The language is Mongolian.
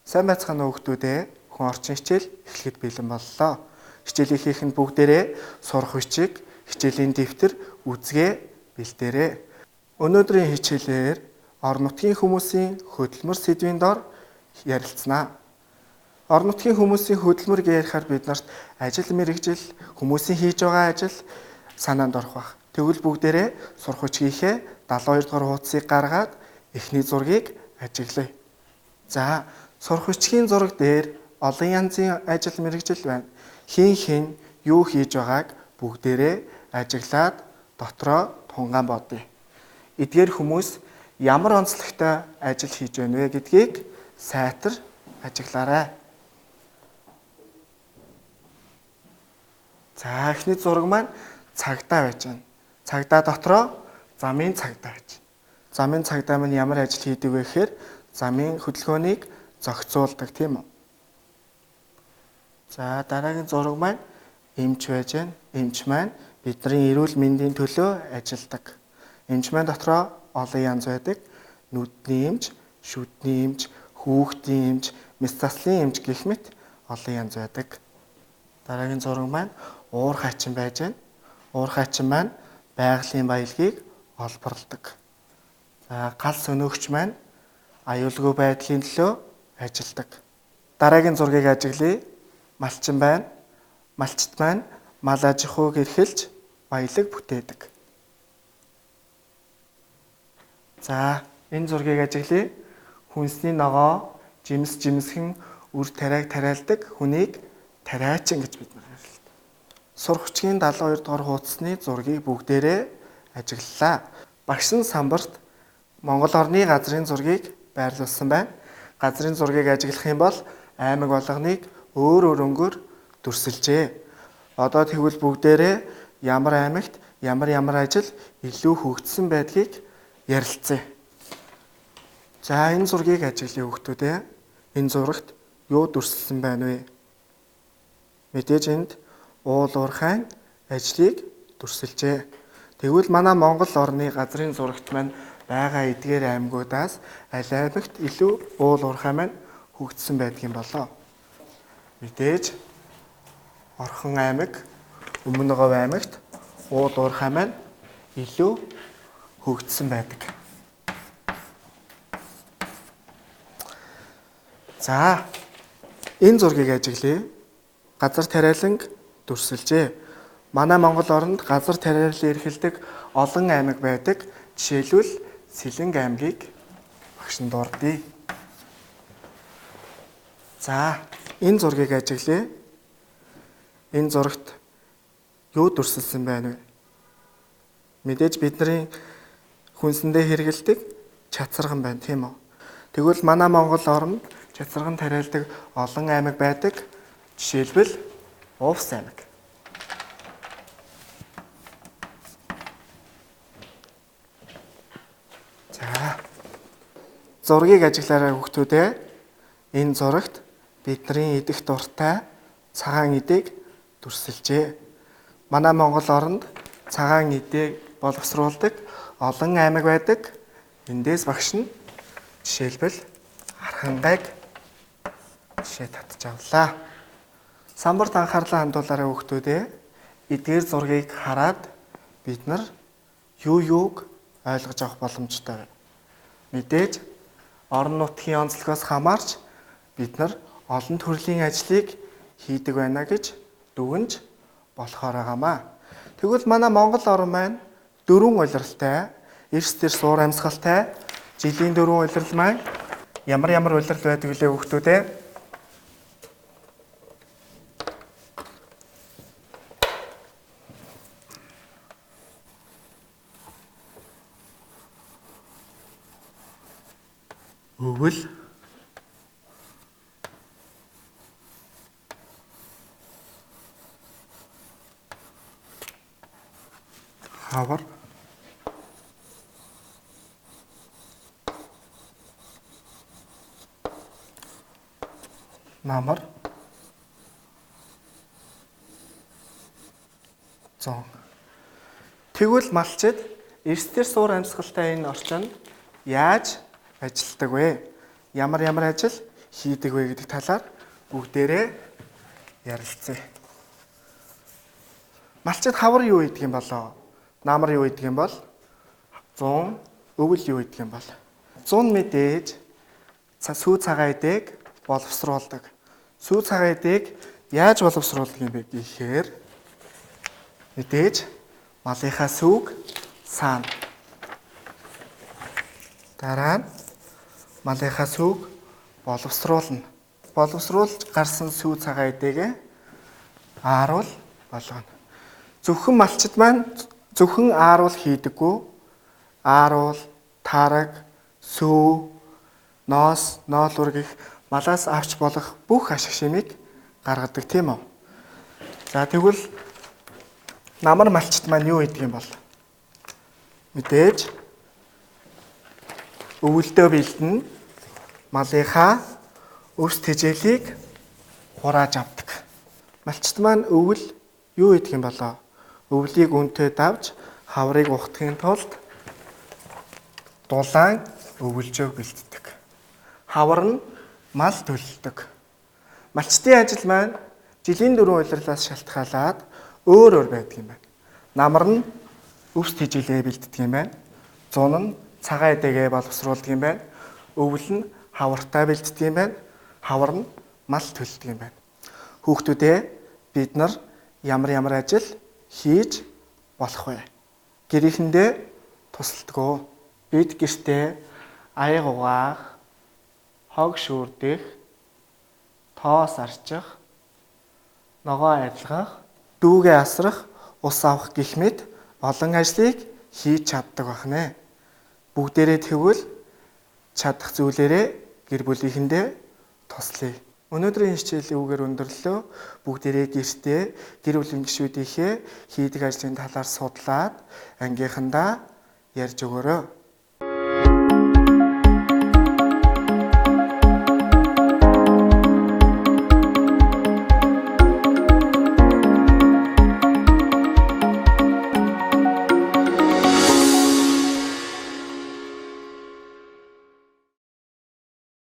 Сайн байцгаана уу хүүхдүүдээ. Хүн орчин хичээл эхлэхэд бэлэн боллоо. Хичээл хийхэд бүгдээрээ сурах бичиг, хичээлийн дэвтэр, үзгээ бэлдээрэй. Өнөөдрийн хичээлээр орон нутгийн хүмүүсийн хөдөлмөр сэдвийн дор ярилцсанаа. Орон нутгийн хүмүүсийн хөдөлмөр ярихаар бид нарт ажил мэргэжил, хүмүүсийн хийж байгаа ажил санаанд орох бах. Тэгвэл бүгдээрээ сурах бичгийнхээ 72 дугаар хуудсыг гаргаад эхний зургийг ажиглая. За, сурах бичгийн зураг дээр олон янзын ажил мэргэжил байна. Хин юу хийж байгааг бүгдээрээ ажиглаад дотроо тунгаан бодъё. Эдгээр хүмүүс ямар онцлогтой ажил хийж байна вэ гэдгийг сайтар ажиглаарай. За, эхний зураг маань цагдаа байж байна. Цагдаа дотроо замын цагдаа байж. Замын цагдаа маань ямар ажил хийдэг вэ гэхээр замын хөдөлгөөнийг зохицуулдаг, тийм үү? За, дараагийн зураг маань эмч байж байна. Эмч маань бидний эрүүл мэндийн төлөө ажилладаг. Эмч маань дотроо олон янз байдаг. Нүдний эмч, шүдний эмч, хүүхдийн эмч, мэс заслын эмч гэх мэт олон янз байдаг. Дараагийн зураг маань уур хачин байж байна. Уур хачин маань байгалийн баялагийг олборлдог. За, гал сөнөөгч маань аюулгүй байдлын төлөө ажилладаг. Дараагийн зургийг ажиглая. Малчин байна. Малчит маань мал аж ахуйг эрхэлж баялаг бүтээдэг. За, энэ зургийг ажиглая. Хүнсний ногоо жимсхэн үр тариаг тариалдаг хүнийг тариачин гэж бид нэрлэдэг. Сурах бичгийн 72 дугаар хуудасны зургийг бүгдээрээ ажиглалаа. Багш нь самбарт Монгол орны газрын зургийг байрлуулсан байна. Газрын зургийг ажиглах юм бол аймаг болгоныг өөр өнгөөр дүрсэлжээ. Одоо тэгвэл бүгдээрээ ямар аймагт ямар ажил илүү хөгжсөн байдгийг ярилцъя. За, энэ зургийг ажиглая хүүхдүүдээ. Энэ зурагт юу дүрсэлсэн байна вэ? Мэдээж энд уул уурхайн ажлыг дүрсэлжээ. Тэгвэл манай Монгол орны газрын зурагт маань байгаа эдгээр аймагуудаас аль аймагт илүү уул уурхай маань хөгжсөн байдгийн болоо. Мэдээж Орхон аймаг, Өмнө Говь аймагт уул уурхай маань илүү хөгжсөн байдаг. За, энэ зургийг ажиглая. Газар тариаланг дүрсэлжээ. Манай Монгол оронд газар тариалал эрхэлдэг олон аймаг байдаг. Жишээлбэл Сэлэнг аймгийг багшин дурдъя. За, энэ зургийг ажиглая. Энэ зурагт юу дүрсэлсэн байна вэ? Мэдээж бидний хүнсэндээ хэрэгэлдэг чацарган байна, тийм үү? Тэгвэл манай Монгол оронд чацарган тариалдаг олон аймаг байдаг. Жишээлбэл Увс аймаг. За, зургийг ажиглаарай хүүхдүүдээ. Энэ зурагт бидний идэх дуртай цагаан идээг дүрсэлжээ. Манай Монгол оронд цагаан идээг боловсруулдаг олон аймаг байдаг. Эндээс багш нь жишээлбэл Архангайг жишээ татж авлаа. Самбарт анхаарлаа хандуулаарай хүүхдүүдээ. Эдгээр зургийг хараад бид нар юуг ойлгож авах боломжтой вэ? Мэдээж орон нутгийн онцлогоос хамаарч бид нар олон төрлийн ажлыг хийдэг байна гэж дүгнж болохоор байгаамаа. Тэгвэл манай Монгол орн маань 4 улиралтай, эрс дэр суур амьсгалтай, жилийн 4 улирал маань ямар улирал байдаг вэ хүүхдүүдээ? Өвөл, хавар, намар, зон. Тэгвэл малчид эрс дэр суур амьсгалтай энэ орчинд яаж ажилтдаг вэ? Ямар ажил хийдэг вэ гэдэг талаар бүгдээрээ ярилцъя. Малчид хавар юу гэдэг юм болоо? Намар юу гэдэг юм бол? Зун, өвөл юу гэдэг юм бол? Зун мэдээж сүү цагаан эдэг боловсруулдаг. Сүү цагаан эдэг яаж боловсруулдаг юм бэ гэхээр мэдээж малынхаа сүүг саана. Дараа нь малынхаа сүүг боловсруулна. Боловсруулж гарсан сүү цагаан эдэгээ ааруул болгоно. Зөвхөн малчид маань зөвхөн ааруул хийдэггүй. Ааруул, тараг, сүү, ноос, ноолур гэх малаас авч болох бүх ашиг шимийг гаргадаг тийм үү. За тэгвэл намар малчид маань юу гэдэг юм бол? Мэдээж өвөлдөө бэлдэн малынхаа өвс тэжээлийг хурааж авдаг. Малчид маань өвөл юу гэдэг юм болоо? Өвлийг үнтэй давж хаврыг ухахын тулд дулаан өвөлжөө бэлддэг. Хавар нь мал төлдөг. Малчдын ажил маань жилийн 4 улирлаас шалтгаалаад өөр байдаг юм байна. Намар нь өвс тэжээлээ бэлддэг юм байна. Зун нь цагаан эдэгээ боловсруулдаг юм байна. Өвөл нь хавартаа бэлддэг юм байна. Хавар нь мал төлдөг юм байна. Хүүхдүүдээ бид нар ямар ажил хийж болох вэ? Гэрээхэндээ тусалдаг. Бид гэртээ аяг угаах, хог шүүрдэх, тоос арчих, ногоо арилгах, дүүгээ асрах, ус авах гэх мэт олон ажлыг хийж чаддаг байна. Бүгдээрээ тэгвэл чадах зүйлээрээ гэр бүлийнхэндээ туслая. Өнөөдрийн хичээлийн үгээр өндөрлөө бүгдээрээ гэртээ гэр бүлийн гишүүдийнхээ хийдэг ажлын талаар судлаад ангийнхандаа ярьж өгөөрэй.